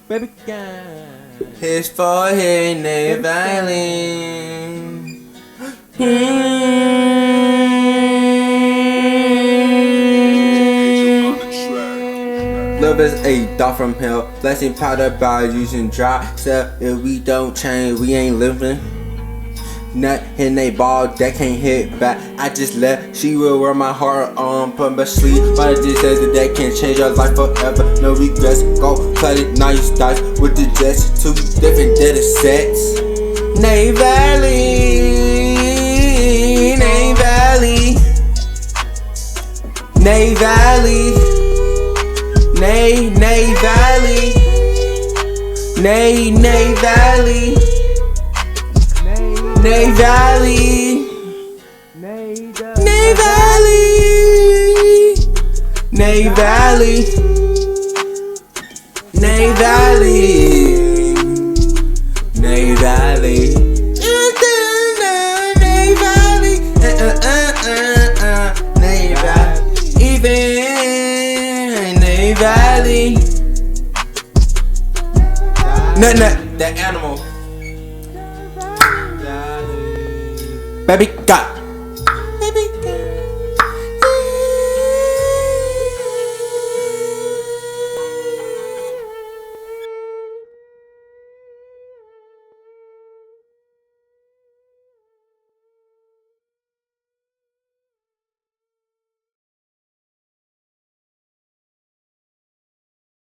Baby God. His forehead in the valley. Love is a thought from hell. Blessing powder by using dry stuff. If we don't change, we ain't living. Nut in a ball that can't hit back. I just left. She will wear my heart on, put my sleeve. But it just says that can change your life forever. No regrets. Go cut it, nice dice with the jets. Two different data sets. Nay Valley, Nay Valley, Nay Valley, Nay Valley, Nay Valley. Nay Valley, Nay Valley, Nay Valley, Nay Valley, Nay Valley, Nay Valley, Nay Valley, even Nay Valley. Nut, that animal. Baby got